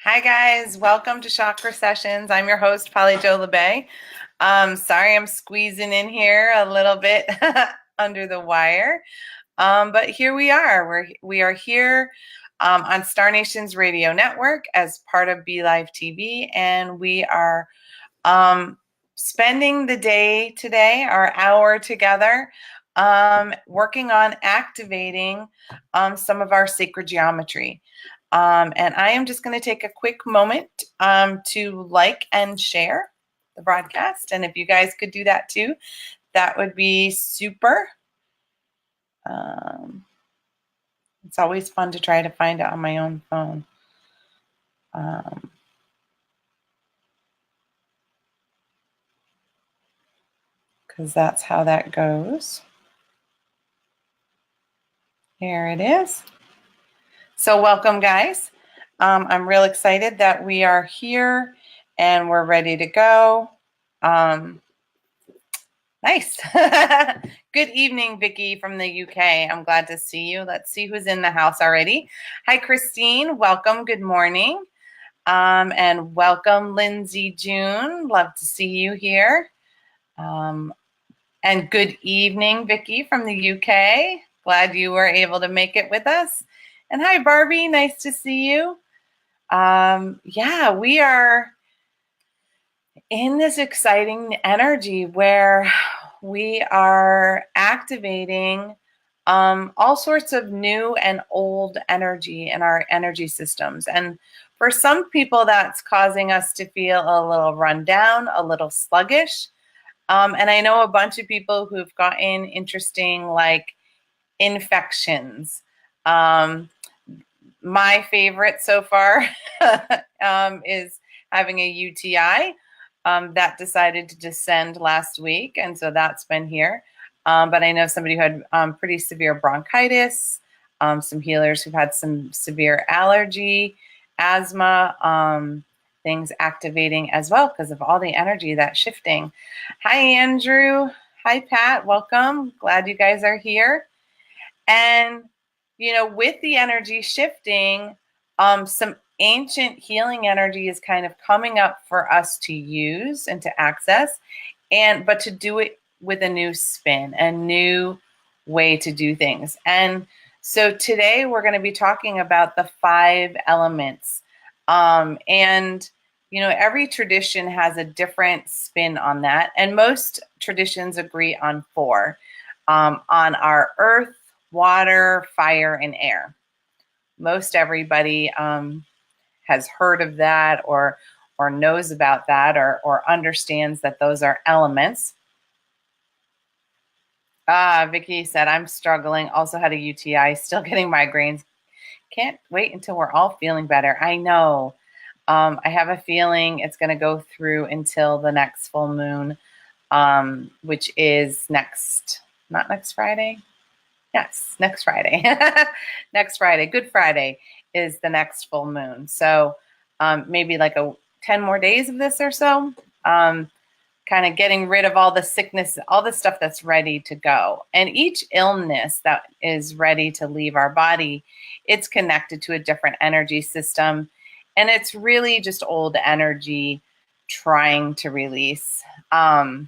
Hi guys, welcome to Chakra Sessions. I'm your host, Polly Jo LeBay. Sorry I'm squeezing in here a little bit under the wire, but here we are. We are here on Star Nation's radio network as part of Be Live TV, and we are spending the day today, our hour together, working on activating some of our sacred geometry. And I am just going to take a quick moment to like and share the broadcast. And if you guys could do that too, that would be super. It's always fun to try to find it on my own phone. Because that's how that goes. Here it is. So welcome, guys. I'm real excited that we are here and we're ready to go. Nice. Good evening, Vicki from the UK. I'm glad to see you. Let's see who's in the house already. Hi, Christine. Welcome. Good morning. And welcome, Lindsay June. Love to see you here. And good evening, Vicki from the UK. Glad you were able to make it with us. And hi, Barbie. Nice to see you. Yeah, we are in this exciting energy where we are activating all sorts of new and old energy in our energy systems. And for some people, that's causing us to feel a little run down, a little sluggish. And I know a bunch of people who've gotten interesting, like, infections. My favorite so far is having a UTI that decided to descend last week, and so that's been here. But I know somebody who had pretty severe bronchitis, some healers who've had some severe allergy, asthma, things activating as well because of all the energy that's shifting. Hi, Andrew. Hi, Pat. Welcome. Glad you guys are here. And, you know, with the energy shifting, some ancient healing energy is kind of coming up for us to use and to access, but to do it with a new spin, a new way to do things. And so today we're going to be talking about the 5 elements. And, you know, every tradition has a different spin on that. And most traditions agree on 4, on our earth, water, fire, and air. Most everybody has heard of that or knows about that or understands that those are elements. Vicki said, I'm struggling. Also had a UTI, still getting migraines. Can't wait until we're all feeling better. I know. I have a feeling it's going to go through until the next full moon, which is not next Friday. Yes, next Friday. Next Friday. Good Friday is the next full moon. So maybe like 10 more days of this or so. Kind of getting rid of all the sickness, all the stuff that's ready to go. And each illness that is ready to leave our body, it's connected to a different energy system. And it's really just old energy trying to release. Yep.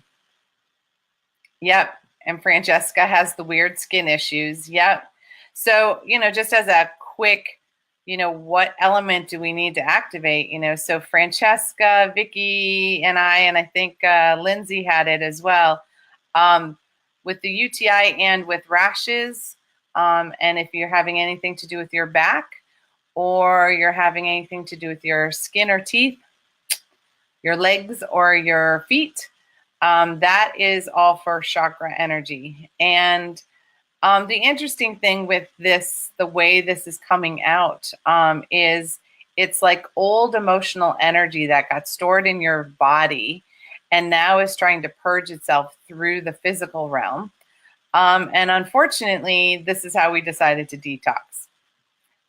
And Francesca has the weird skin issues. Yep. So, you know, just as a quick, you know, what element do we need to activate? You know, so Francesca, Vicki, and I think Lindsay had it as well, with the UTI and with rashes. And if you're having anything to do with your back or you're having anything to do with your skin or teeth, your legs or your feet, that is all for chakra energy. And the interesting thing with this, the way this is coming out, is it's like old emotional energy that got stored in your body and now is trying to purge itself through the physical realm. And unfortunately, this is how we decided to detox.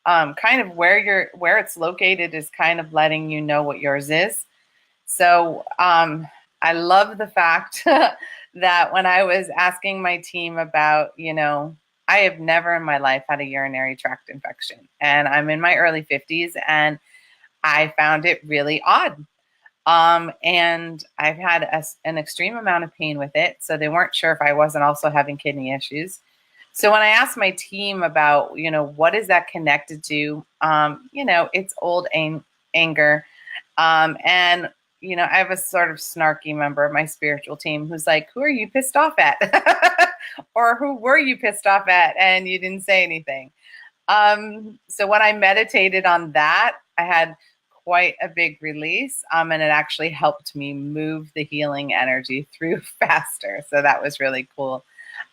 Kind of where it's located is kind of letting you know what yours is. So I love the fact that when I was asking my team about, you know, I have never in my life had a urinary tract infection, and I'm in my early 50s, and I found it really odd. And I've had an extreme amount of pain with it. So they weren't sure if I wasn't also having kidney issues. So when I asked my team about, what is that connected to, it's old anger. And, I have a sort of snarky member of my spiritual team who's like, who are you pissed off at? Or who were you pissed off at and you didn't say anything? So when I meditated on that, I had quite a big release, and it actually helped me move the healing energy through faster. So that was really cool.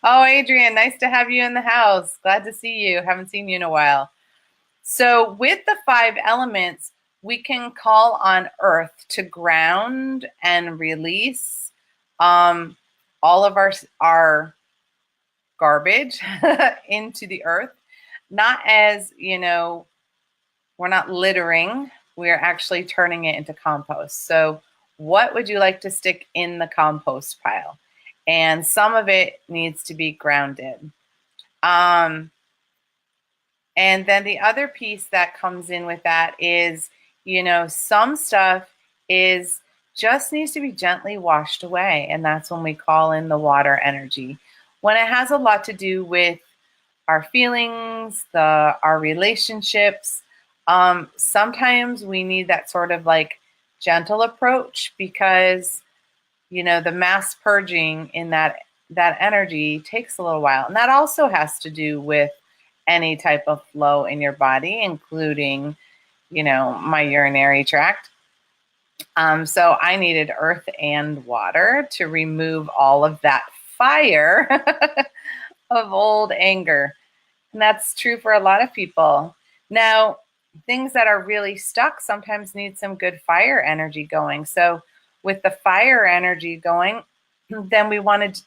Oh, Adrian, nice to have you in the house. Glad to see you. Haven't seen you in a while. So with the 5 elements, we can call on Earth to ground and release all of our garbage into the earth. Not as, we're not littering, we're actually turning it into compost. So what would you like to stick in the compost pile? And some of it needs to be grounded. And then the other piece that comes in with that is, some stuff is just needs to be gently washed away. And that's when we call in the water energy. When it has a lot to do with our feelings, our relationships, sometimes we need that sort of like gentle approach because, the mass purging in that energy takes a little while. And that also has to do with any type of flow in your body, including, my urinary tract. So I needed earth and water to remove all of that fire of old anger. And that's true for a lot of people. Now, things that are really stuck sometimes need some good fire energy going. So with the fire energy going, then we want to,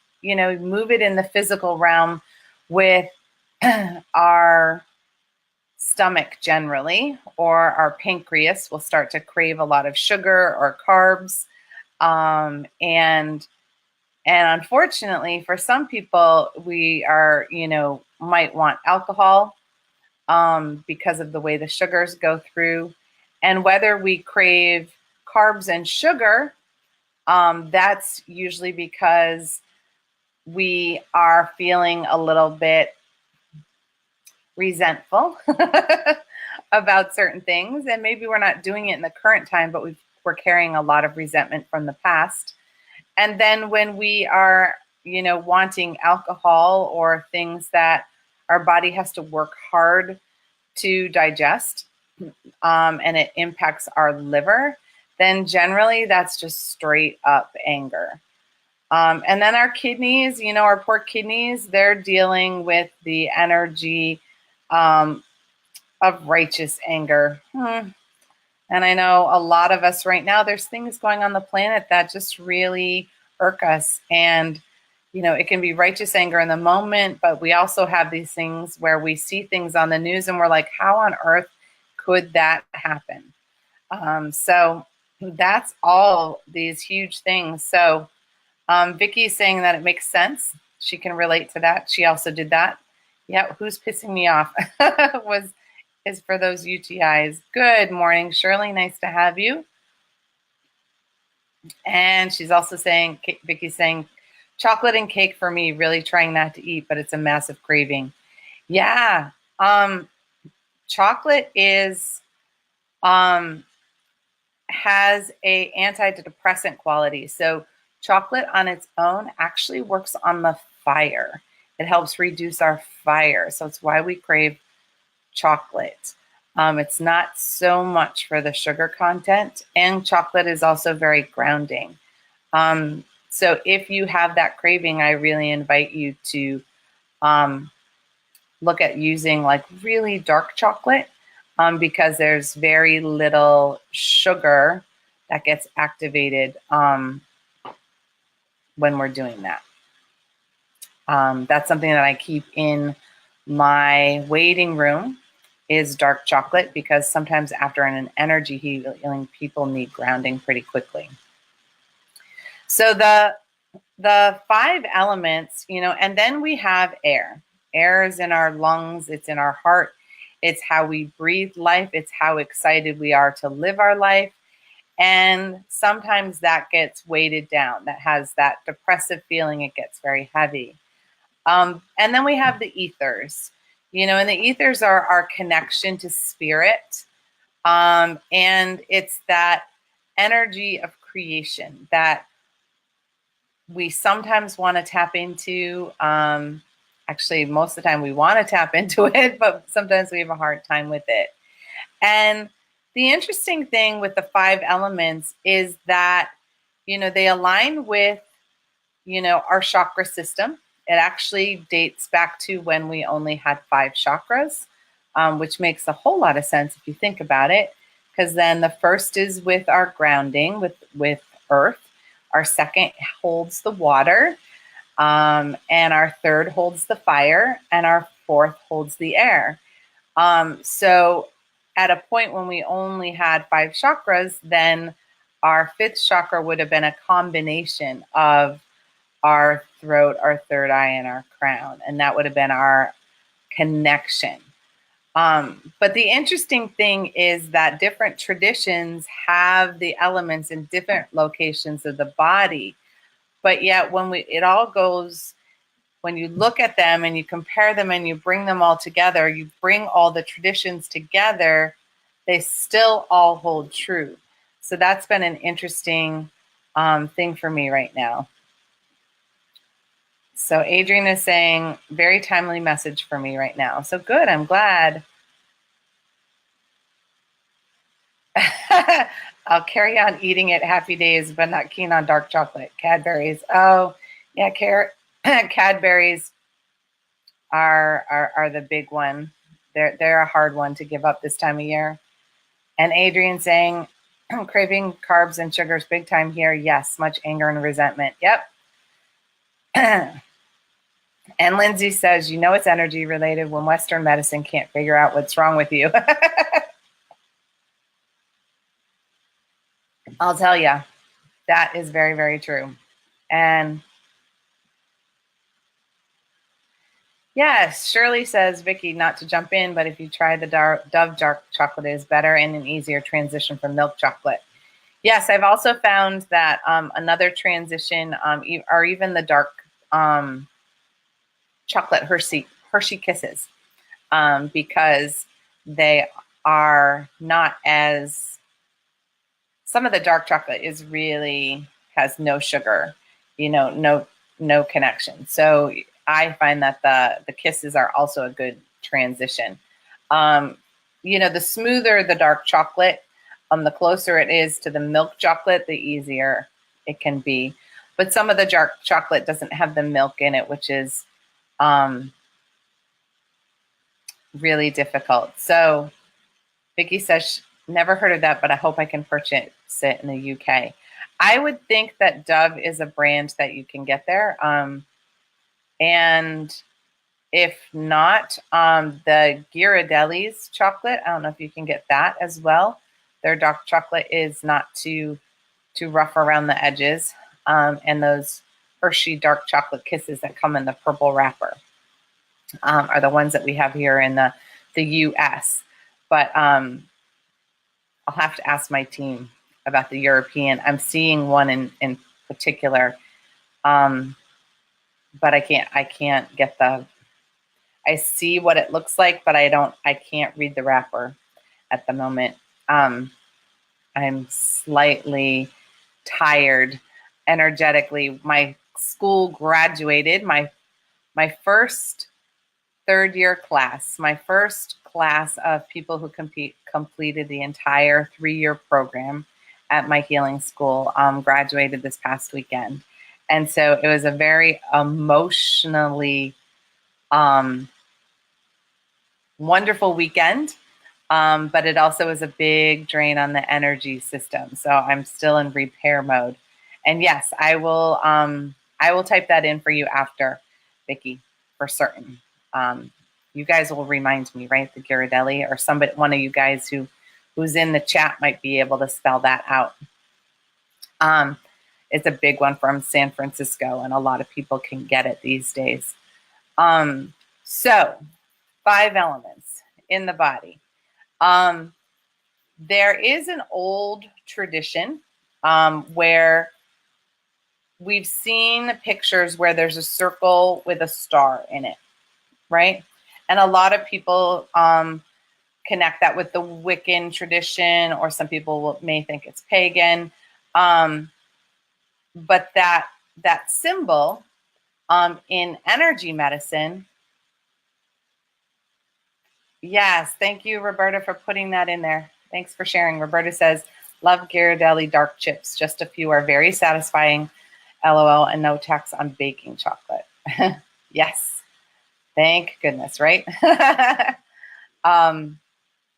move it in the physical realm with our stomach generally, or our pancreas will start to crave a lot of sugar or carbs. And unfortunately, for some people, we are, might want alcohol because of the way the sugars go through. And whether we crave carbs and sugar, that's usually because we are feeling a little bit resentful about certain things. And maybe we're not doing it in the current time, but we're carrying a lot of resentment from the past. And then when we are, wanting alcohol or things that our body has to work hard to digest, and it impacts our liver, then generally that's just straight up anger. And then our kidneys, our poor kidneys, they're dealing with the energy of righteous anger. And I know a lot of us right now, there's things going on the planet that just really irk us. And, it can be righteous anger in the moment, but we also have these things where we see things on the news and we're like, how on earth could that happen? So that's all these huge things. So Vicky's saying that it makes sense. She can relate to that. She also did that. Yeah, who's pissing me off is for those UTIs. Good morning, Shirley. Nice to have you. And she's also saying, Vicky's saying, chocolate and cake for me, really trying not to eat, but it's a massive craving. Yeah. Chocolate is has a antidepressant quality. So chocolate on its own actually works on the fire. It helps reduce our fire. So it's why we crave chocolate. It's not so much for the sugar content, and chocolate is also very grounding. So if you have that craving, I really invite you to look at using like really dark chocolate because there's very little sugar that gets activated when we're doing that. That's something that I keep in my waiting room is dark chocolate because sometimes after an energy healing, people need grounding pretty quickly. So the 5 elements, and then we have air. Air is in our lungs, it's in our heart, It's how we breathe life. It's how excited we are to live our life. And sometimes that gets weighted down. That has that depressive feeling. It gets very heavy. And then we have the ethers, and the ethers are our connection to spirit. And it's that energy of creation that we sometimes want to tap into. Actually, most of the time we want to tap into it, but sometimes we have a hard time with it. And the interesting thing with the 5 elements is that, they align with, our chakra system. It actually dates back to when we only had 5 chakras, which makes a whole lot of sense if you think about it, because then the first is with our grounding, with earth. Our second holds the water, and our third holds the fire, and our fourth holds the air. So at a point when we only had 5 chakras, then our 5th chakra would have been a combination of our throat, our third eye, and our crown. And that would have been our connection. But the interesting thing is that different traditions have the elements in different locations of the body. But yet when you look at them and you compare them and you bring them all together, you bring all the traditions together, they still all hold true. So that's been an interesting thing for me right now. So Adrian is saying, very timely message for me right now. So good, I'm glad. I'll carry on eating it happy days, but not keen on dark chocolate. Cadbury's. Oh, yeah, Cadbury's are the big one. They're a hard one to give up this time of year. And Adrian saying, craving carbs and sugars big time here. Yes, much anger and resentment. Yep. And Lindsay says, it's energy related when Western medicine can't figure out what's wrong with you. I'll tell you, that is very, very true. And yes, Shirley says, Vicky, not to jump in, but if you try the Dove dark chocolate, it is better and an easier transition from milk chocolate. Yes, I've also found that another transition, or even the dark chocolate Hershey Kisses, because they are not as, some of the dark chocolate is really has no sugar, no connection. So I find that the Kisses are also a good transition. The smoother the dark chocolate, the closer it is to the milk chocolate, the easier it can be. But some of the dark chocolate doesn't have the milk in it, which is really difficult. So Vicky says, never heard of that, but I hope I can purchase it in the UK. I would think that Dove is a brand that you can get there. And if not, the Ghirardelli's chocolate, I don't know if you can get that as well. Their dark chocolate is not too rough around the edges. And those Hershey dark chocolate Kisses that come in the purple wrapper are the ones that we have here in the US. But I'll have to ask my team about the European. I'm seeing one in particular, but I can't get I see what it looks like, but I can't read the wrapper at the moment. I'm slightly tired energetically. My school graduated, my first third-year class, my first class of people who completed the entire 3-year program at my healing school graduated this past weekend. And so it was a very emotionally wonderful weekend, but it also was a big drain on the energy system. So I'm still in repair mode. And yes, I will type that in for you after, Vicky, for certain. You guys will remind me, right? The Ghirardelli, or one of you guys who's in the chat might be able to spell that out. It's a big one from San Francisco, and a lot of people can get it these days. So 5 elements. in the body. There is an old tradition where we've seen pictures where there's a circle with a star in it, right? And a lot of people connect that with the Wiccan tradition, or some people may think it's pagan. But that symbol in energy medicine, yes, thank you, Roberta, for putting that in there. Thanks for sharing. Roberta says, love Ghirardelli dark chips. Just a few are very satisfying. LOL, and no tax on baking chocolate. Yes, thank goodness, right?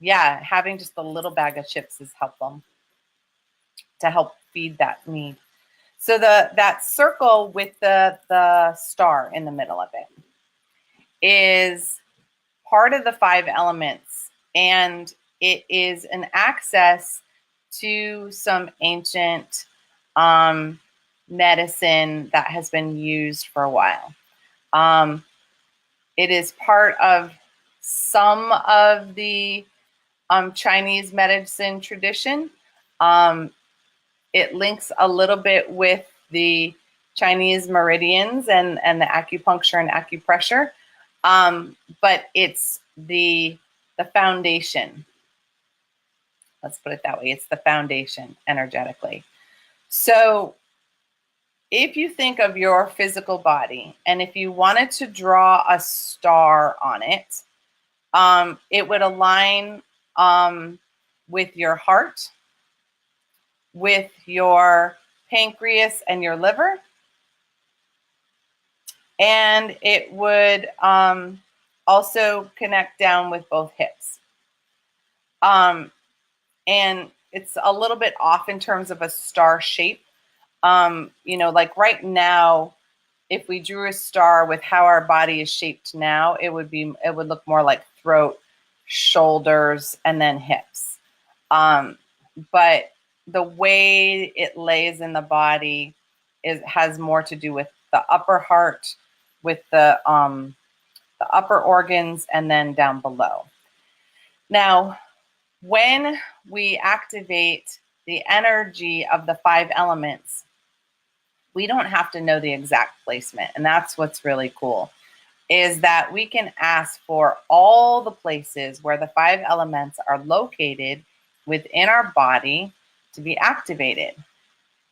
Yeah, having just a little bag of chips is helpful to help feed that need. So that circle with the star in the middle of it is part of the 5 elements, and it is an access to some ancient medicine that has been used for a while. It is part of some of the Chinese medicine tradition. It links a little bit with the Chinese meridians and the acupuncture and acupressure, but it's the foundation. Let's put it that way. It's the foundation energetically. So if you think of your physical body, and if you wanted to draw a star on it, it would align with your heart, with your pancreas and your liver, and it would also connect down with both hips. And it's a little bit off in terms of a star shape. Like right now, if we drew a star with how our body is shaped now, it would look more like throat, shoulders, and then hips. But the way it lays in the body has more to do with the upper heart, with the upper organs, and then down below. Now, when we activate the energy of the 5 elements, we don't have to know the exact placement. And that's what's really cool, is that we can ask for all the places where the 5 elements are located within our body to be activated.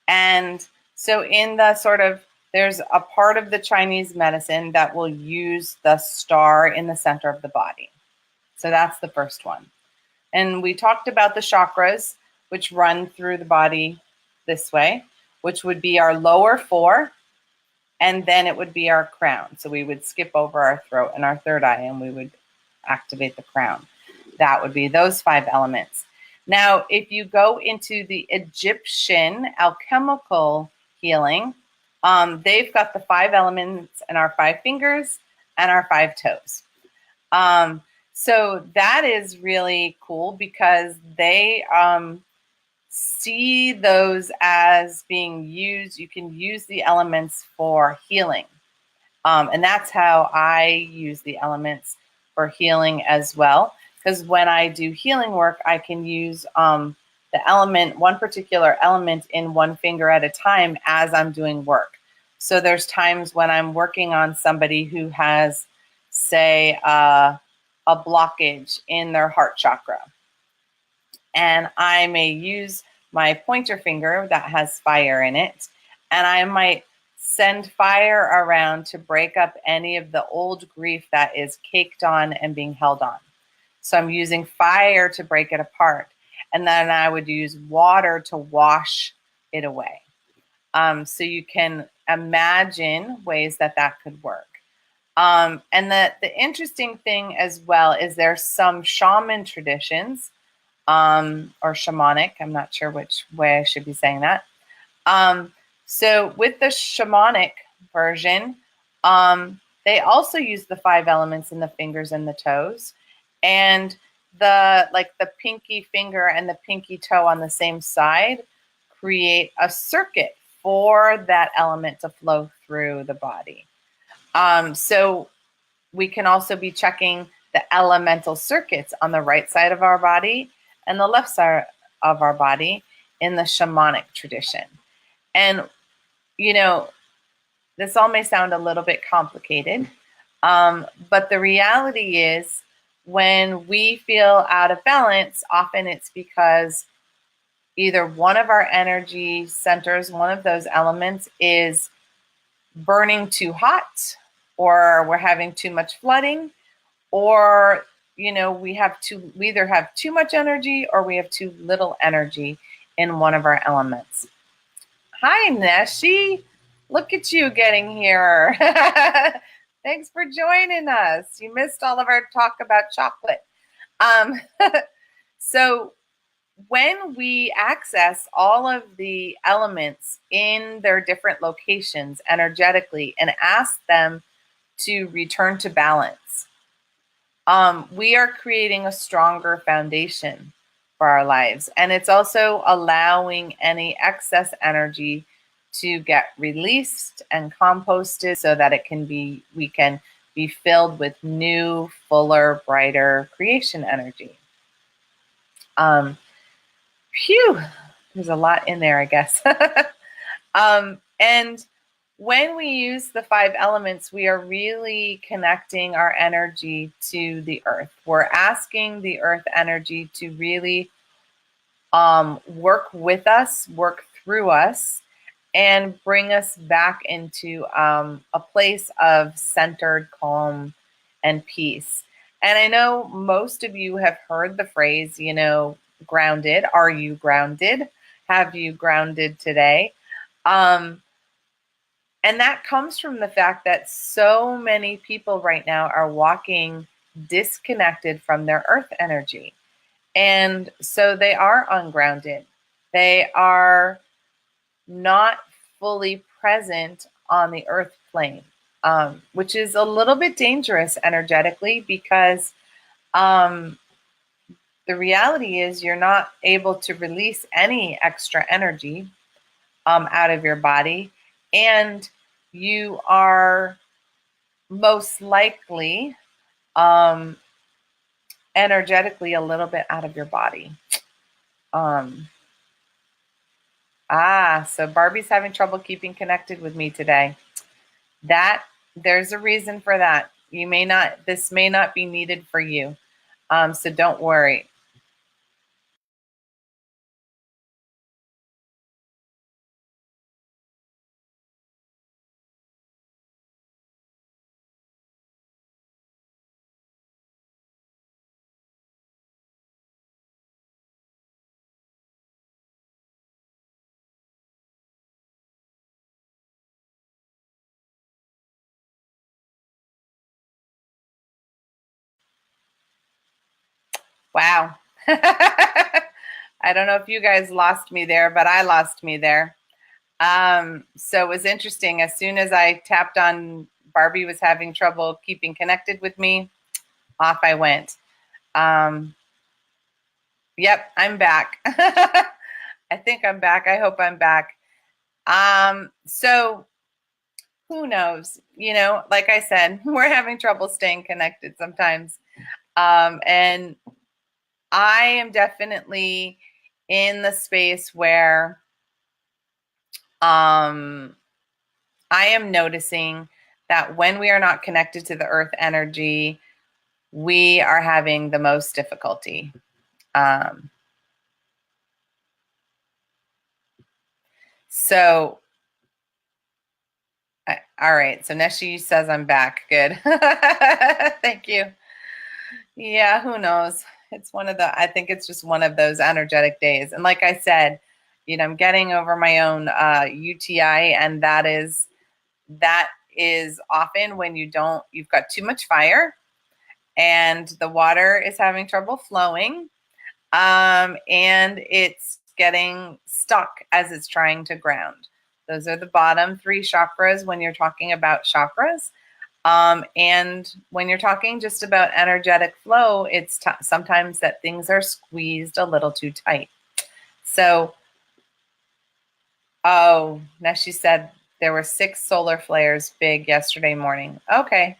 And so in the there's a part of the Chinese medicine that will use the star in the center of the body. So that's the first one. And we talked about the chakras, which run through the body this way, which would be our lower 4, and then it would be our crown. So we would skip over our throat and our third eye, and we would activate the crown. That would be those 5 elements. Now, if you go into the Egyptian alchemical healing, they've got the 5 elements in our 5 fingers and our 5 toes. So that is really cool, because they see those as being used. You can use the elements for healing. And that's how I use the elements for healing as well. Because when I do healing work, I can use the element, one particular element in one finger at a time as I'm doing work. So there's times when I'm working on somebody who has, say, a blockage in their heart chakra. And I may use my pointer finger that has fire in it, and I might send fire around to break up any of the old grief that is caked on and being held on. So I'm using fire to break it apart. And then I would use water to wash it away. So you can imagine ways that could work. And the interesting thing as well is there's some shaman traditions, or shamanic, I'm not sure which way I should be saying that. So with the shamanic version, they also use the 5 elements in the fingers and the toes, and the pinky finger and the pinky toe on the same side create a circuit for that element to flow through the body. So we can also be checking the elemental circuits on the right side of our body and the left side of our body in the shamanic tradition. And, you know, this all may sound a little bit complicated, but the reality is when we feel out of balance, often it's because either one of our energy centers, one of those elements, is burning too hot, or we're having too much flooding, or we either have too much energy or we have too little energy in one of our elements. Hi, Neshi. Look at you getting here. Thanks for joining us. You missed all of our talk about chocolate. So when we access all of the elements in their different locations energetically and ask them to return to balance, we are creating a stronger foundation for our lives. And it's also allowing any excess energy to get released and composted so that we can be filled with new, fuller, brighter creation energy. Phew, there's a lot in there, I guess. And when we use the 5 elements, we are really connecting our energy to the earth. We're asking the earth energy to really work with us, work through us, and bring us back into a place of centered calm and peace. And I know most of you have heard the phrase, grounded. Are you grounded? Have you grounded today? And that comes from the fact that so many people right now are walking disconnected from their earth energy. And so they are ungrounded. They are not fully present on the earth plane, which is a little bit dangerous energetically because the reality is you're not able to release any extra energy out of your body, and you are most likely energetically a little bit out of your body. So Barbie's having trouble keeping connected with me today. There's a reason for that. This may not be needed for you. So don't worry. Wow. I don't know if you guys lost me there, but I lost me there. So it was interesting. As soon as I tapped on Barbie was having trouble keeping connected with me, off I went. Yep, I'm back. I think I'm back. I hope I'm back. So who knows? Like I said, we're having trouble staying connected sometimes. And I am definitely in the space where I am noticing that when we are not connected to the earth energy, we are having the most difficulty. So, all right. So Neshi says I'm back. Good. Thank you. Yeah, who knows? I think it's just one of those energetic days. And like I said, I'm getting over my own UTI, and that is often when you've got too much fire and the water is having trouble flowing, and it's getting stuck as it's trying to ground. Those are the bottom 3 chakras when you're talking about chakras. And when you're talking just about energetic flow, it's sometimes that things are squeezed a little too tight. So, Neshi said there were 6 solar flares big yesterday morning. Okay.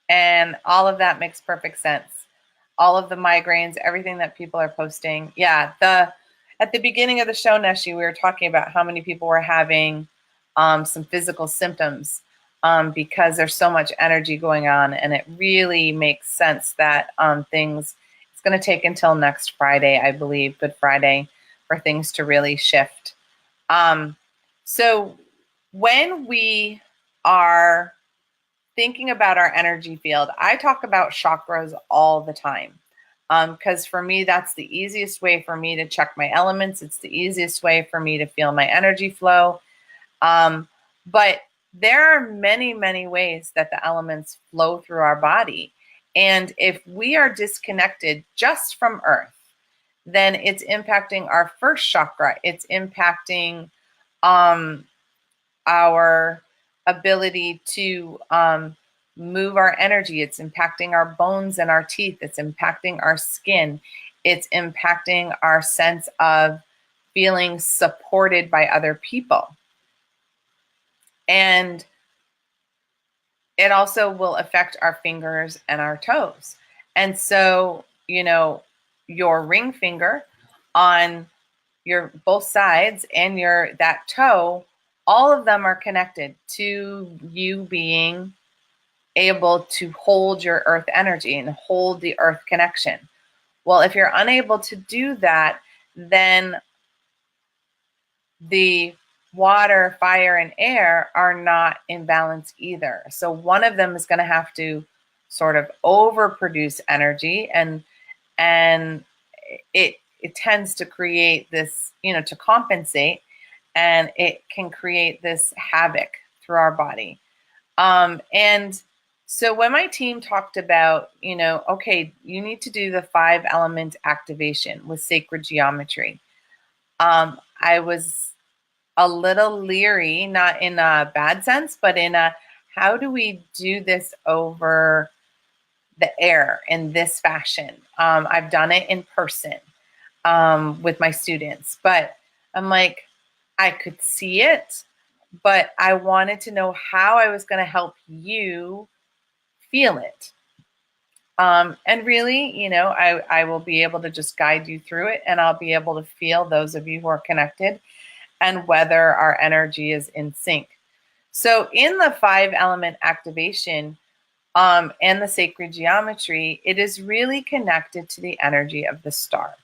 And all of that makes perfect sense. All of the migraines, everything that people are posting. Yeah, at the beginning of the show, Neshi, we were talking about how many people were having some physical symptoms because there's so much energy going on, and it really makes sense that it's going to take until next Friday, I believe, Good Friday, for things to really shift. So when we are thinking about our energy field, I talk about chakras all the time because for me, that's the easiest way for me to check my elements. It's the easiest way for me to feel my energy flow. But there are many, many ways that the elements flow through our body. And if we are disconnected just from Earth, then it's impacting our first chakra. It's impacting our ability to move our energy. It's impacting our bones and our teeth. It's impacting our skin. It's impacting our sense of feeling supported by other people. And it also will affect our fingers and our toes. And so, your ring finger on your both sides and that toe, all of them are connected to you being able to hold your earth energy and hold the earth connection. Well, if you're unable to do that, then the water, fire, and air are not in balance either. So one of them is going to have to sort of overproduce energy, and it tends to create this, to compensate, and it can create this havoc through our body. And so when my team talked about, okay, you need to do the 5 element activation with sacred geometry, I was a little leery, not in a bad sense, but in a, how do we do this over the air in this fashion? I've done it in person with my students, but I'm like, I could see it, but I wanted to know how I was going to help you feel it. And really, I will be able to just guide you through it, and I'll be able to feel those of you who are connected and whether our energy is in sync. So in the 5 element activation and the sacred geometry, it is really connected to the energy of the star.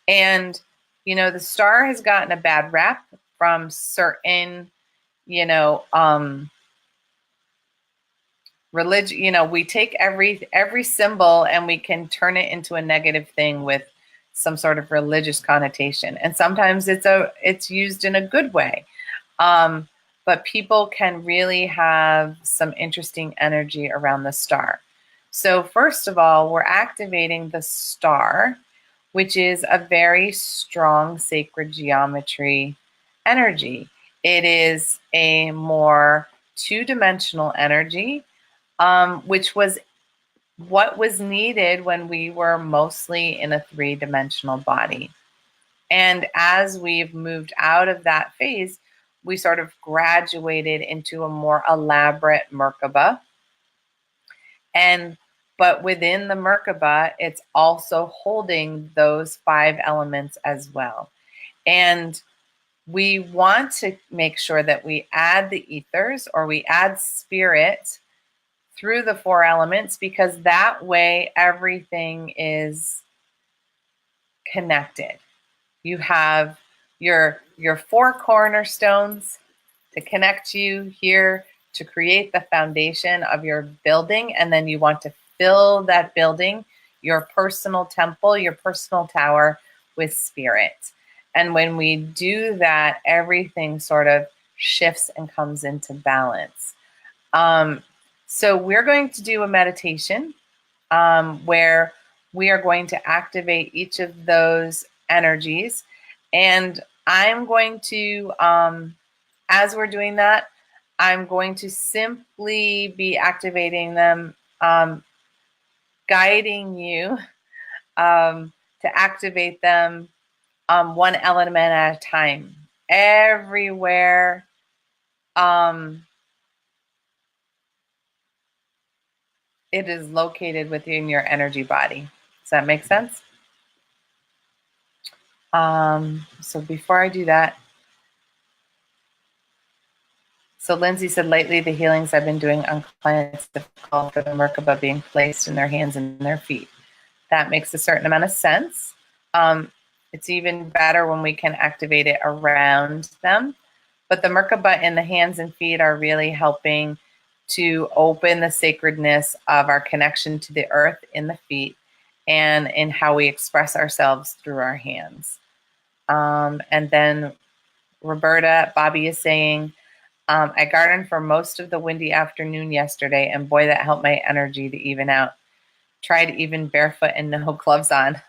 And, the star has gotten a bad rap from certain, religion. We take every symbol and we can turn it into a negative thing with some sort of religious connotation. And sometimes it's used in a good way. But people can really have some interesting energy around the star. So first of all, we're activating the star, which is a very strong sacred geometry energy. It is a more 2-dimensional energy, which was what was needed when we were mostly in a 3-dimensional body. And as we've moved out of that phase, we sort of graduated into a more elaborate Merkaba. But within the Merkaba, it's also holding those 5 elements as well. And we want to make sure that we add the ethers, or we add spirit through the 4 elements, because that way everything is connected. You have your 4 cornerstones to connect you here to create the foundation of your building, and then you want to fill that building, your personal temple, your personal tower, with spirit. And when we do that, everything sort of shifts and comes into balance. So we're going to do a meditation where we are going to activate each of those energies. And I'm going to, as we're doing that, I'm going to simply be activating them, guiding you to activate them one element at a time. Everywhere it is located within your energy body. Does that make sense? So before I do that, so Lindsay said, lately the healings I've been doing on clients have called for the Merkaba being placed in their hands and their feet. That makes a certain amount of sense. It's even better when we can activate it around them. But the Merkaba in the hands and feet are really helping to open the sacredness of our connection to the earth in the feet and in how we express ourselves through our hands. And then Roberta, Bobby is saying, I gardened for most of the windy afternoon yesterday, and boy, that helped my energy to even out. Tried even barefoot and no gloves on.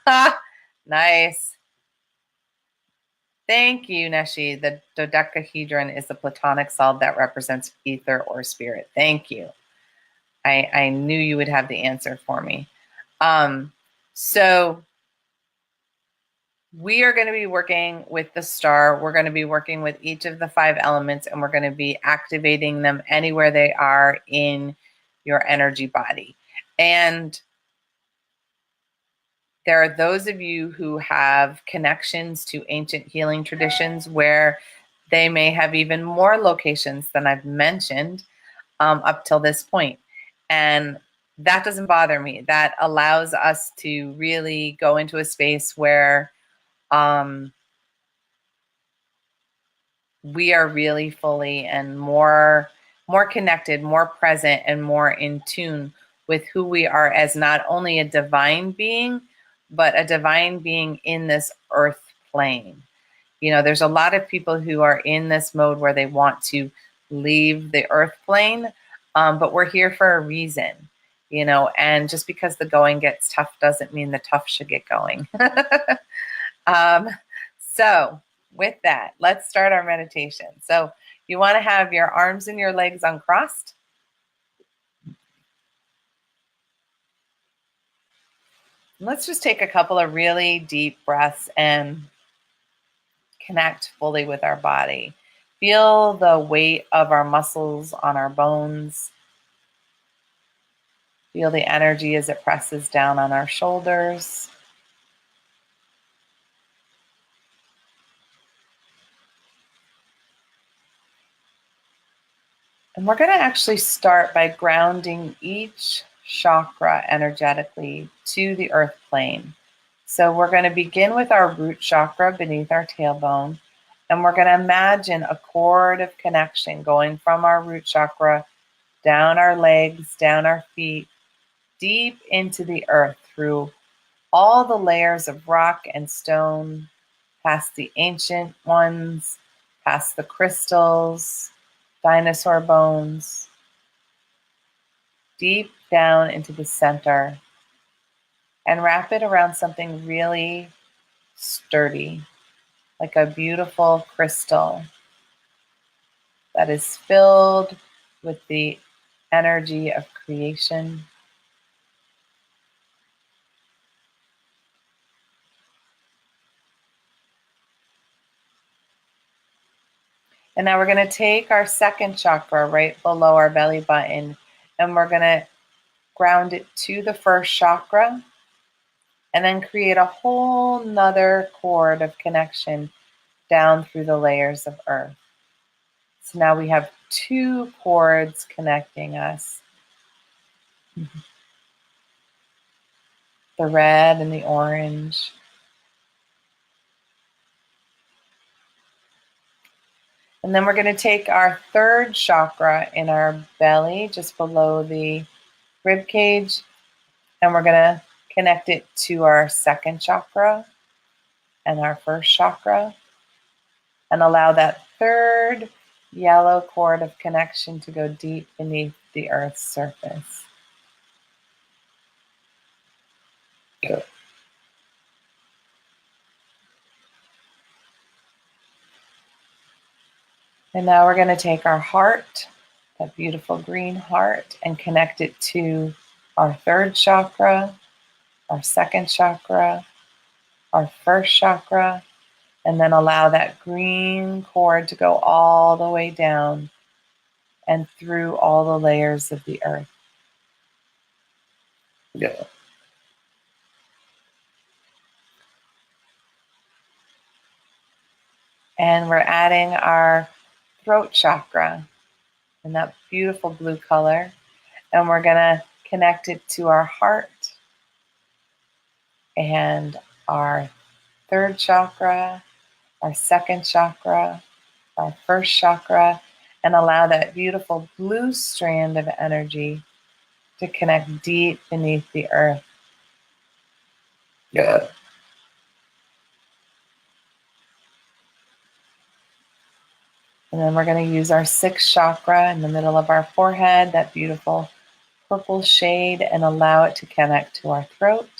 Nice. Thank you, Neshi. The dodecahedron is the platonic solid that represents ether or spirit. Thank you. I knew you would have the answer for me. So we are going to be working with the star. We're going to be working with each of the 5 elements, and we're going to be activating them anywhere they are in your energy body. And there are those of you who have connections to ancient healing traditions where they may have even more locations than I've mentioned up till this point. And that doesn't bother me. That allows us to really go into a space where we are really fully and more connected, more present, and more in tune with who we are as not only a divine being, but a divine being in this earth plane. You know, there's a lot of people who are in this mode where they want to leave the earth plane, but we're here for a reason, you know, and just because the going gets tough doesn't mean the tough should get going. So with that, let's start our meditation. So you want to have your arms and your legs uncrossed. Let's just take a couple of really deep breaths and connect fully with our body. Feel the weight of our muscles on our bones. Feel the energy as it presses down on our shoulders. And we're going to actually start by grounding each chakra energetically to the earth plane. So we're going to begin with our root chakra beneath our tailbone, and we're going to imagine a cord of connection going from our root chakra down our legs, down our feet, deep into the earth through all the layers of rock and stone, past the ancient ones, past the crystals, dinosaur bones, deep down into the center, and wrap it around something really sturdy, like a beautiful crystal that is filled with the energy of creation. And now we're going to take our second chakra right below our belly button, and we're going to ground it to the first chakra, and then create a whole nother cord of connection down through the layers of earth. So now we have 2 cords connecting us. The red and the orange. And then we're going to take our third chakra in our belly, just below the rib cage, and we're going to connect it to our second chakra and our first chakra, and allow that third yellow cord of connection to go deep beneath the earth's surface. Good. And now we're going to take our heart, that beautiful green heart, and connect it to our third chakra, our second chakra, our first chakra, and then allow that green cord to go all the way down and through all the layers of the earth. Yeah. And we're adding our throat chakra in that beautiful blue color. And we're going to connect it to our heart and our third chakra, our second chakra, our first chakra, and allow that beautiful blue strand of energy to connect deep beneath the earth. Yeah. And then we're going to use our sixth chakra in the middle of our forehead, that beautiful purple shade, and allow it to connect to our throat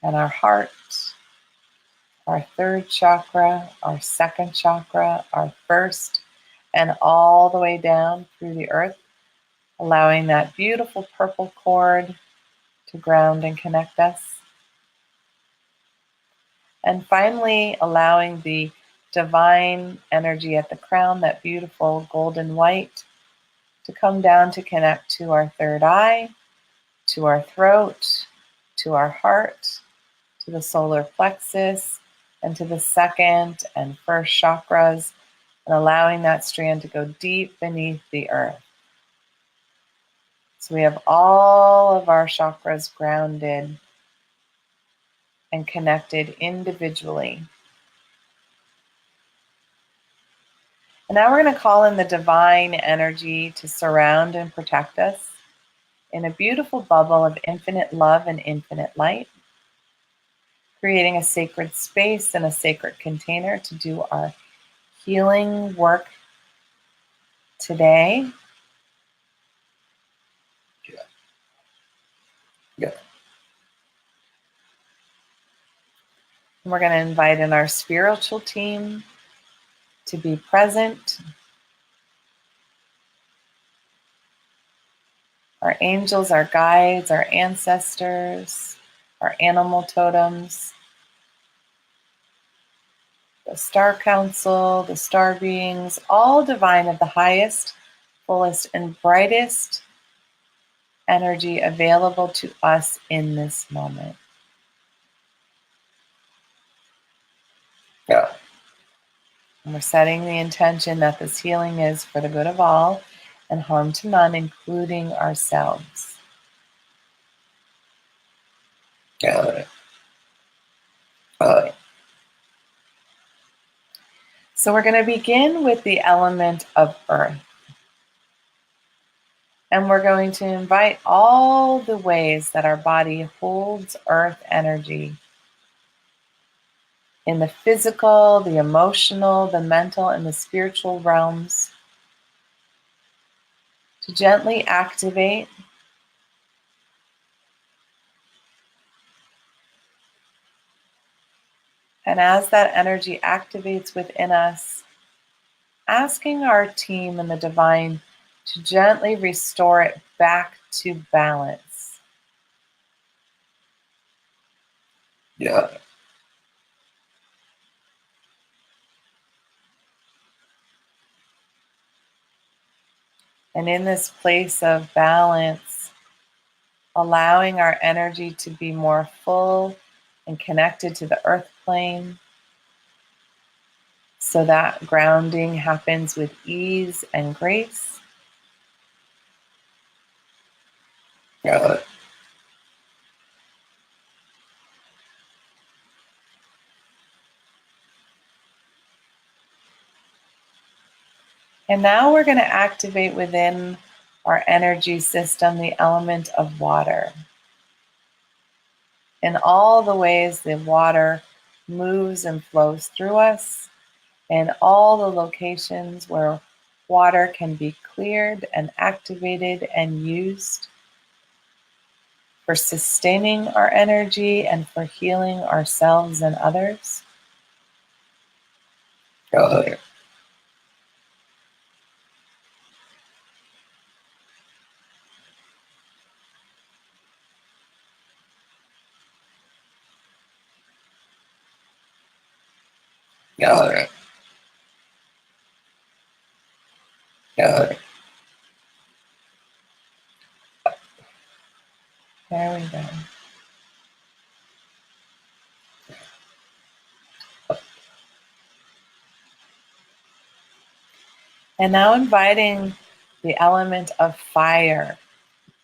and our heart, our third chakra, our second chakra, our first, and all the way down through the earth, allowing that beautiful purple cord to ground and connect us. And finally, allowing the divine energy at the crown, that beautiful golden white, to come down to connect to our third eye, to our throat, to our heart, to the solar plexus, and to the second and first chakras, and allowing that strand to go deep beneath the earth. So we have all of our chakras grounded and connected individually. And now we're going to call in the divine energy to surround and protect us in a beautiful bubble of infinite love and infinite light, creating a sacred space and a sacred container to do our healing work today. Yeah. Yeah. And we're going to invite in our spiritual team to be present. Our angels, our guides, our ancestors, our animal totems, the star council, the star beings, all divine of the highest, fullest, and brightest energy available to us in this moment. Yeah. And we're setting the intention that this healing is for the good of all and harm to none, including ourselves. Yeah. So we're going to begin with the element of earth. And we're going to invite all the ways that our body holds earth energy in the physical, the emotional, the mental, and the spiritual realms to gently activate and as that energy activates within us, asking our team and the divine to gently restore it back to balance. Yeah. And in this place of balance, allowing our energy to be more full and connected to the earth plane so that grounding happens with ease and grace. Yeah. And now we're going to activate within our energy system the element of water. In all the ways the water moves and flows through us, and all the locations where water can be cleared and activated and used for sustaining our energy and for healing ourselves and others. Yeah. Yeah. Yeah. There we go. And now inviting the element of fire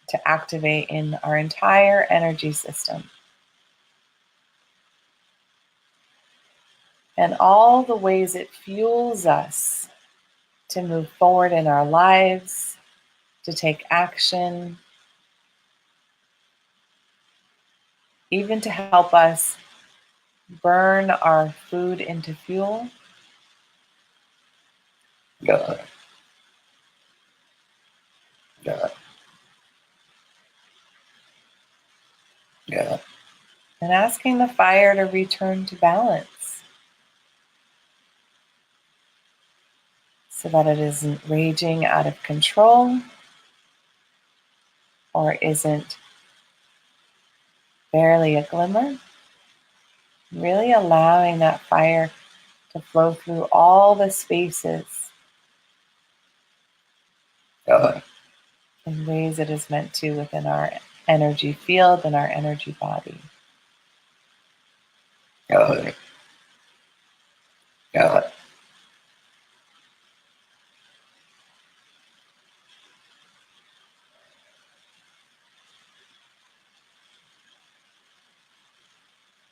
to activate in our entire energy system. And all the ways it fuels us to move forward in our lives, to take action, even to help us burn our food into fuel. Good. Good. Good. And asking the fire to return to balance so that it isn't raging out of control or isn't barely a glimmer. Really allowing that fire to flow through all the spaces in ways it is meant to within our energy field and our energy body. Good. Good.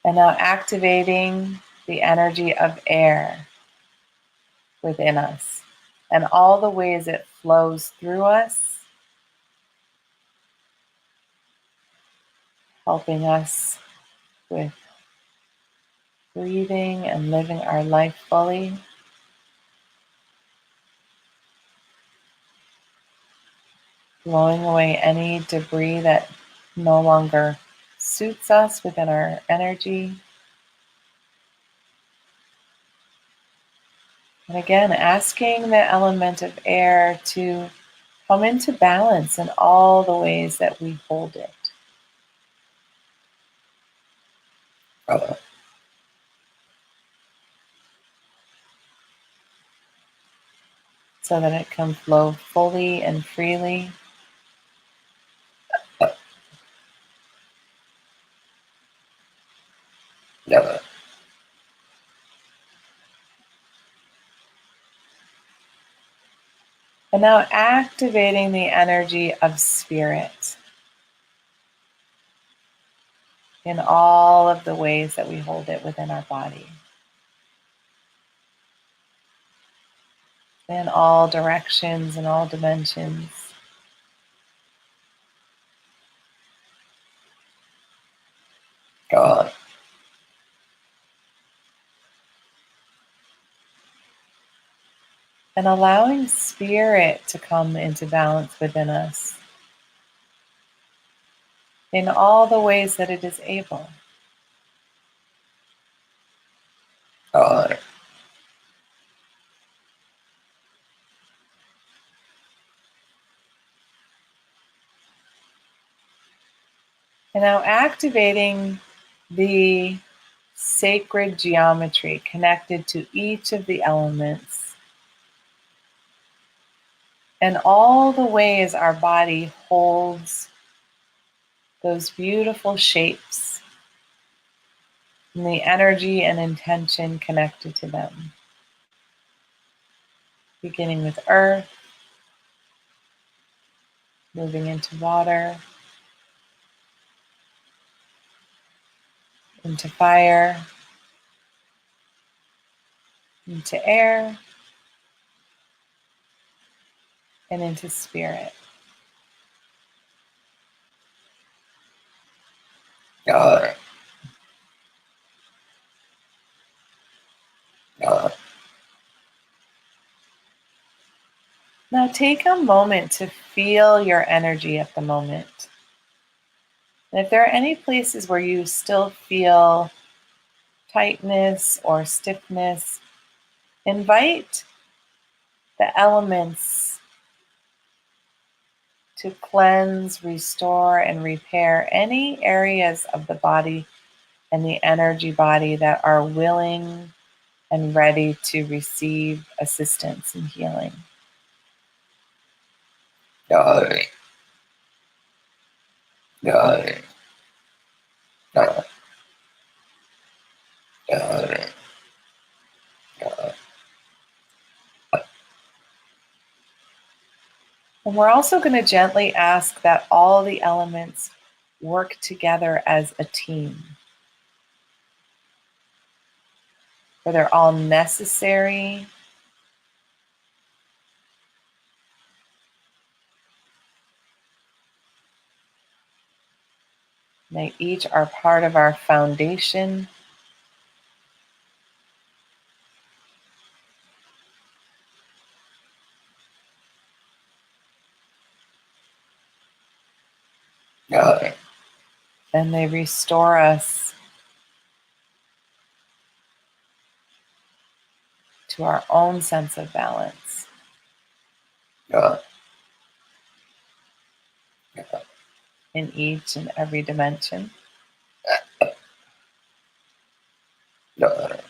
And now activating the energy of air within us and all the ways it flows through us, helping us with breathing and living our life fully. Blowing away any debris that no longer suits us within our energy. And again, asking the element of air to come into balance in all the ways that we hold it. So that it can flow fully and freely. And now activating the energy of spirit in all of the ways that we hold it within our body. In all directions and all dimensions. God. And allowing spirit to come into balance within us in all the ways that it is able. God. And now activating the sacred geometry connected to each of the elements and all the ways our body holds those beautiful shapes and the energy and intention connected to them. Beginning with earth, moving into water, into fire, into air, and into spirit. God. God. Now take a moment to feel your energy at the moment. And if there are any places where you still feel tightness or stiffness, invite the elements to cleanse, restore, and repair any areas of the body and the energy body that are willing and ready to receive assistance and healing. God. Got it. Got it. Got it. Got it. And we're also going to gently ask that all the elements work together as a team, where they're all necessary. They each are part of our foundation. Got it. And they restore us to our own sense of balance. Got it. Got it. In each and every dimension. Got it.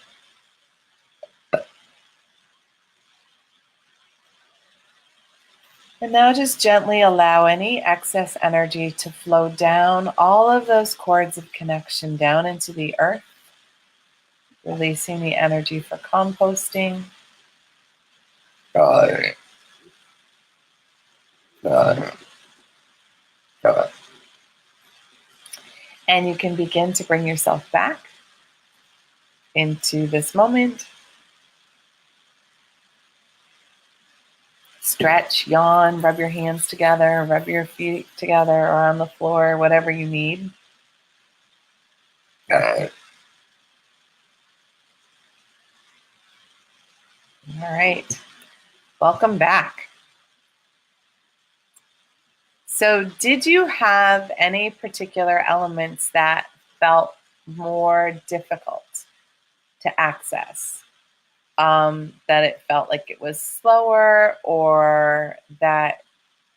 And now just gently allow any excess energy to flow down all of those cords of connection down into the earth, releasing the energy for composting. Got it. Got it. Got it. And you can begin to bring yourself back into this moment. Stretch, yawn, rub your hands together, rub your feet together or on the floor, whatever you need. Got it. All right. Welcome back. So, did you have any particular elements that felt more difficult to access? That it felt like it was slower, or that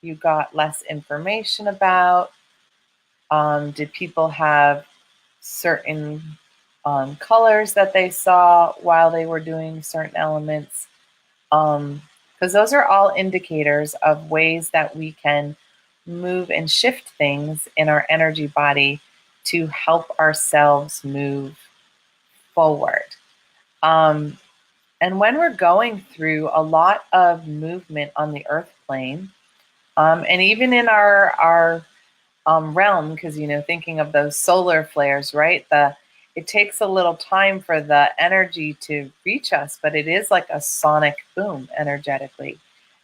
you got less information about? Did people have certain colors that they saw while they were doing certain elements? Because those are all indicators of ways that we can move and shift things in our energy body to help ourselves move forward. And when we're going through a lot of movement on the earth plane, and even in our realm, because thinking of those solar flares, right? It takes a little time for the energy to reach us, but it is like a sonic boom energetically,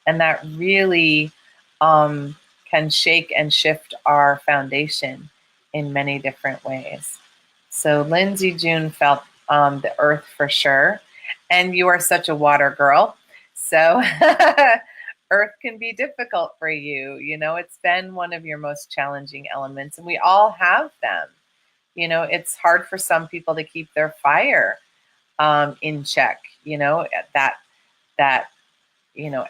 and that really can shake and shift our foundation in many different ways. So Lindsay June felt the earth for sure, and you are such a water girl, so earth can be difficult for you. It's been one of your most challenging elements, and we all have them. It's hard for some people to keep their fire in check. That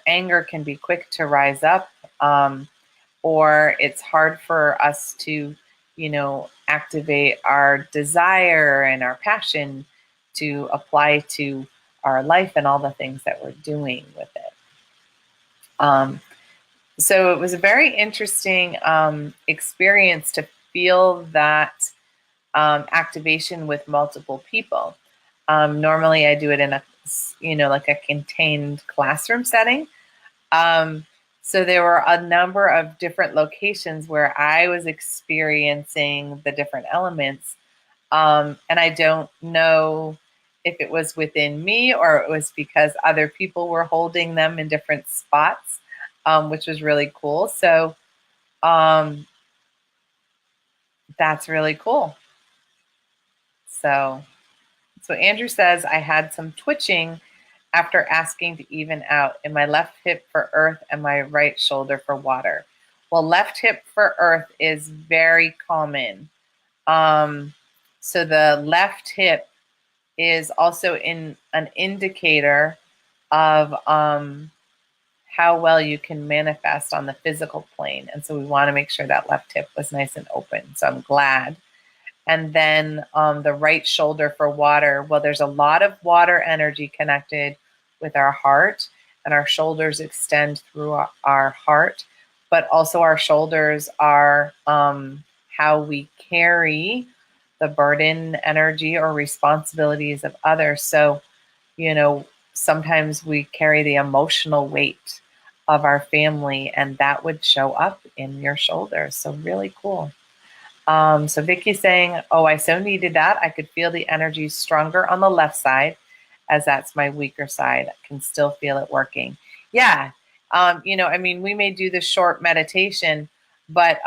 anger can be quick to rise up, or it's hard for us to activate our desire and our passion to apply to our life and all the things that we're doing with it. So it was a very interesting experience to feel that activation with multiple people. Normally I do it in a, like a contained classroom setting. So there were a number of different locations where I was experiencing the different elements. And I don't know if it was within me or it was because other people were holding them in different spots, which was really cool. So that's really cool. So Andrew says, I had some twitching after asking to even out in my left hip for earth and my right shoulder for water. Well, left hip for earth is very common. So the left hip is also in an indicator of how well you can manifest on the physical plane. And so we want to make sure that left hip was nice and open. So I'm glad. And then the right shoulder for water. Well, there's a lot of water energy connected with our heart, and our shoulders extend through our heart, but also our shoulders are how we carry the burden, energy, or responsibilities of others. So, sometimes we carry the emotional weight of our family, and that would show up in your shoulders. So, really cool. So Vicky's saying, oh, I so needed that. I could feel the energy stronger on the left side, as that's my weaker side. I can still feel it working. Yeah. We may do the short meditation, but,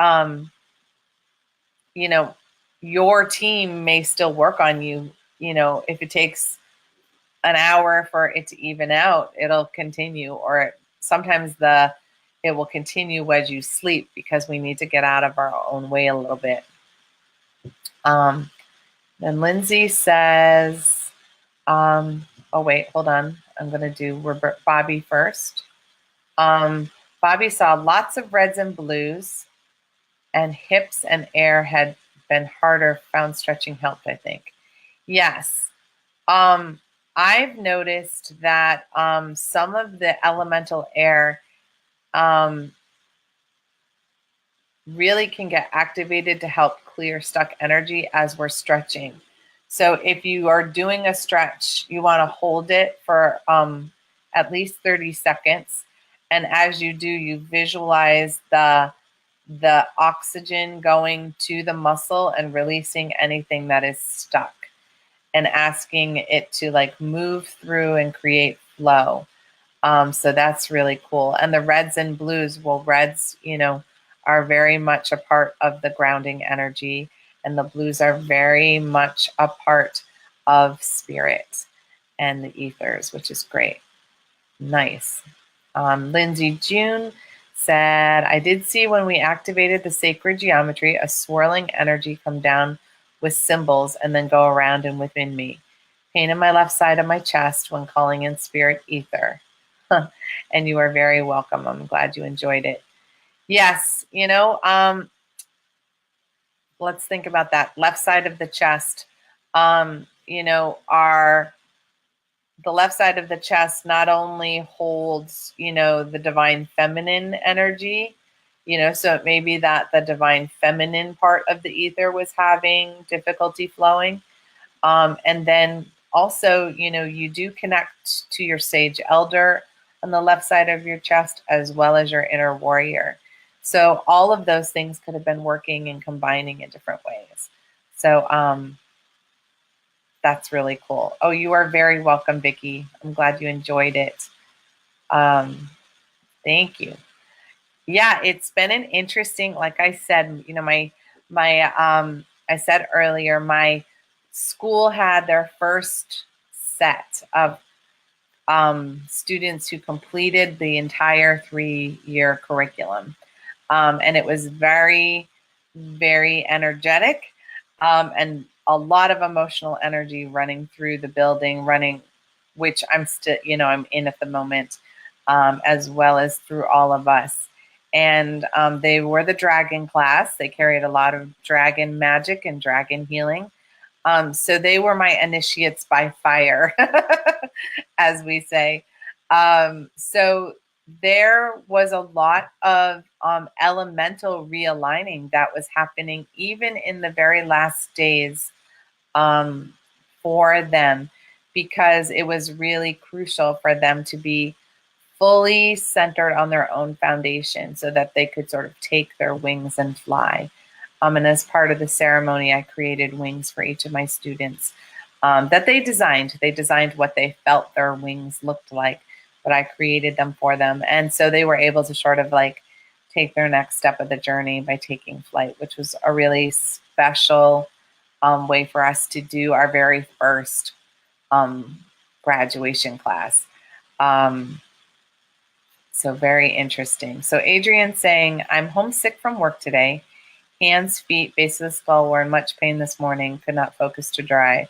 your team may still work on you. If it takes an hour for it to even out, it'll continue, or sometimes it will continue as you sleep, because we need to get out of our own way a little bit. Then Lindsay says, oh wait, hold on. I'm going to do Bobby first. Bobby saw lots of reds and blues, and hips and air had been harder. Found stretching helped, I think. Yes. I've noticed that some of the elemental air really can get activated to help clear stuck energy as we're stretching. So if you are doing a stretch, you want to hold it for at least 30 seconds. And as you do, you visualize the oxygen going to the muscle and releasing anything that is stuck, and asking it to like move through and create flow. So that's really cool. And the reds and blues, well, reds, are very much a part of the grounding energy, and the blues are very much a part of spirit and the ethers, which is great. Nice. Lindsay June said, I did see when we activated the sacred geometry, a swirling energy come down with symbols and then go around and within me. Pain in my left side of my chest when calling in spirit ether. And you are very welcome. I'm glad you enjoyed it. Yes, let's think about that. Left side of the chest. The left side of the chest not only holds, the divine feminine energy, so it may be that the divine feminine part of the ether was having difficulty flowing. And then also, you do connect to your sage elder on the left side of your chest, as well as your inner warrior. So all of those things could have been working and combining in different ways. So that's really cool. Oh, you are very welcome, Vicki. I'm glad you enjoyed it. Thank you. Yeah, it's been an interesting, like I said, I said earlier, my school had their first set of students who completed the entire 3-year curriculum. And it was very, very energetic, and a lot of emotional energy running through the building, which I'm still, I'm in at the moment, as well as through all of us. And they were the dragon class. They carried a lot of dragon magic and dragon healing. So they were my initiates by fire, as we say. So there was a lot of elemental realigning that was happening even in the very last days for them, because it was really crucial for them to be fully centered on their own foundation so that they could sort of take their wings and fly. And as part of the ceremony, I created wings for each of my students that they designed. They designed what they felt their wings looked like, but I created them for them. And so they were able to sort of like take their next step of the journey by taking flight, which was a really special way for us to do our very first graduation class. So very interesting. So Adrian's saying, I'm homesick from work today. Hands, feet, base of the skull were in much pain this morning. Could not focus to dry.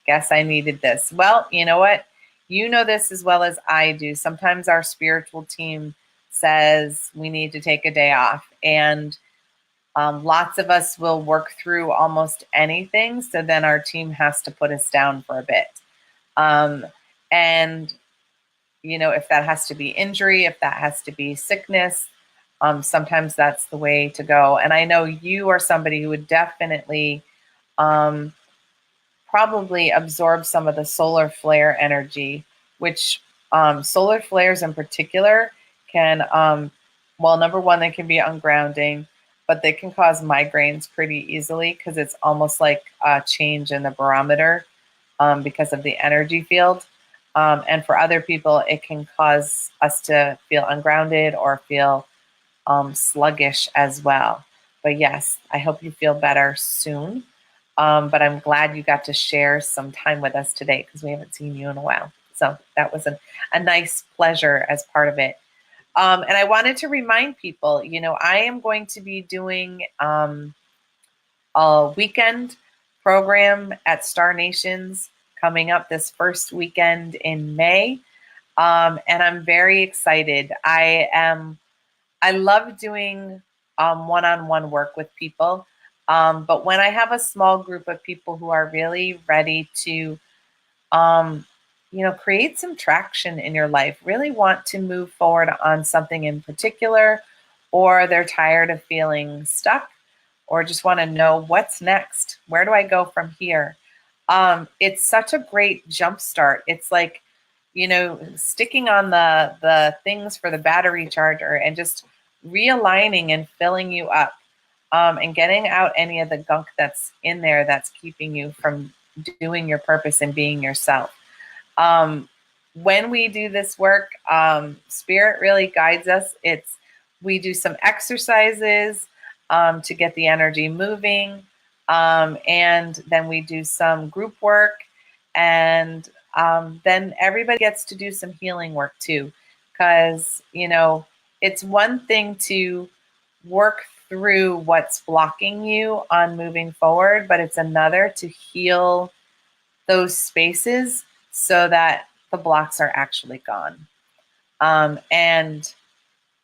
Guess I needed this. Well, you know what? You know this as well as I do. Sometimes our spiritual team says we need to take a day off. And lots of us will work through almost anything. So then our team has to put us down for a bit. And if that has to be injury, if that has to be sickness, sometimes that's the way to go. And I know you are somebody who would definitely probably absorb some of the solar flare energy, which solar flares in particular can, well, number one, they can be ungrounding, but they can cause migraines pretty easily because it's almost like a change in the barometer because of the energy field. And for other people, it can cause us to feel ungrounded or feel sluggish as well. But yes, I hope you feel better soon. But I'm glad you got to share some time with us today because we haven't seen you in a while. So that was a nice pleasure as part of it. And I wanted to remind people, I am going to be doing a weekend program at Star Nations coming up this first weekend in May. And I'm very excited. I love doing one-on-one work with people. But when I have a small group of people who are really ready to, create some traction in your life, really want to move forward on something in particular, or they're tired of feeling stuck, or just want to know what's next. Where do I go from here? It's such a great jump start. It's like, sticking on the things for the battery charger and just realigning and filling you up, and getting out any of the gunk that's in there that's keeping you from doing your purpose and being yourself. When we do this work, Spirit really guides us. We do some exercises to get the energy moving, and then we do some group work, and then everybody gets to do some healing work too, because it's one thing to work through what's blocking you on moving forward, but it's another to heal those spaces so that the blocks are actually gone. And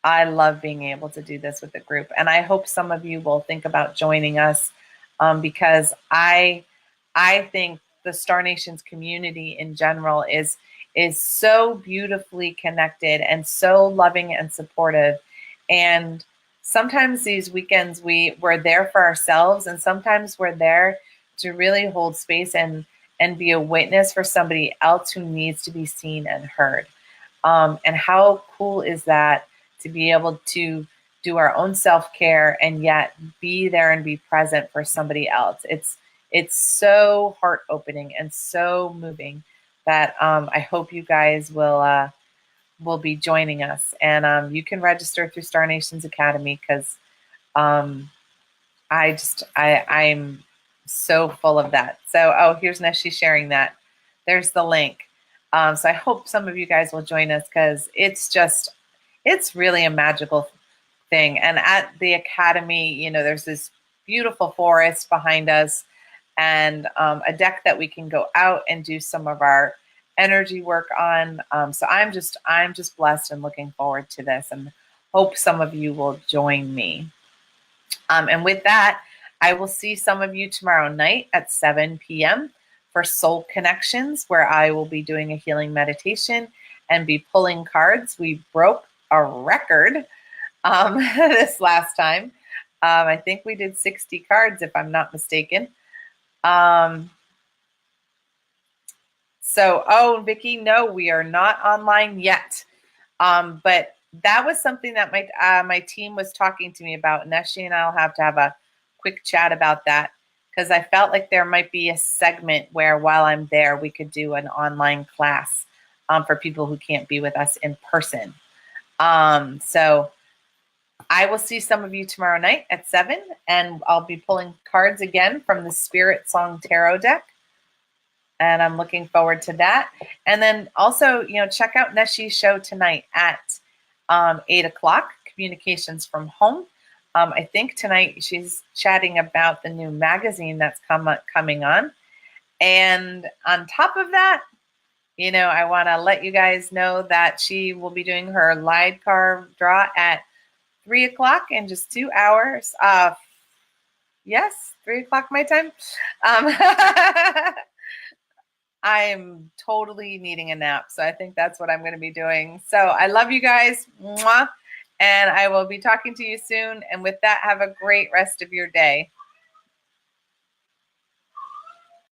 I love being able to do this with the group. And I hope some of you will think about joining us, because I think the Star Nations community in general is so beautifully connected and so loving and supportive. And sometimes these weekends we're there for ourselves, and sometimes we're there to really hold space and be a witness for somebody else who needs to be seen and heard. And how cool is that to be able to do our own self-care and yet be there and be present for somebody else. It's so heart-opening and so moving that I hope you guys will be joining us. And you can register through Star Nations Academy, because I'm so full of that. So, here's Neshi sharing that. There's the link. So I hope some of you guys will join us, because it's really a magical thing. And at the Academy, there's this beautiful forest behind us, and a deck that we can go out and do some of our energy work on. So I'm just blessed and looking forward to this, and hope some of you will join me. And with that, I will see some of you tomorrow night at 7 p.m. for Soul Connections, where I will be doing a healing meditation and be pulling cards. We broke a record this last time. I think we did 60 cards, if I'm not mistaken. Vicki, no, we are not online yet. But that was something that my team was talking to me about. Neshi and I'll have to have a quick chat about that, because I felt like there might be a segment where while I'm there, we could do an online class for people who can't be with us in person. So I will see some of you tomorrow night at 7, and I'll be pulling cards again from the Spirit Song Tarot deck. And I'm looking forward to that. And then also, check out Neshi's show tonight at 8 o'clock, Communications from Home. I think tonight she's chatting about the new magazine that's coming on. And on top of that, I want to let you guys know that she will be doing her live card draw at 3 o'clock in just 2 hours. Yes, 3 o'clock my time. I'm totally needing a nap, so I think that's what I'm going to be doing. So I love you guys. Mwah. And I will be talking to you soon. And with that, have a great rest of your day.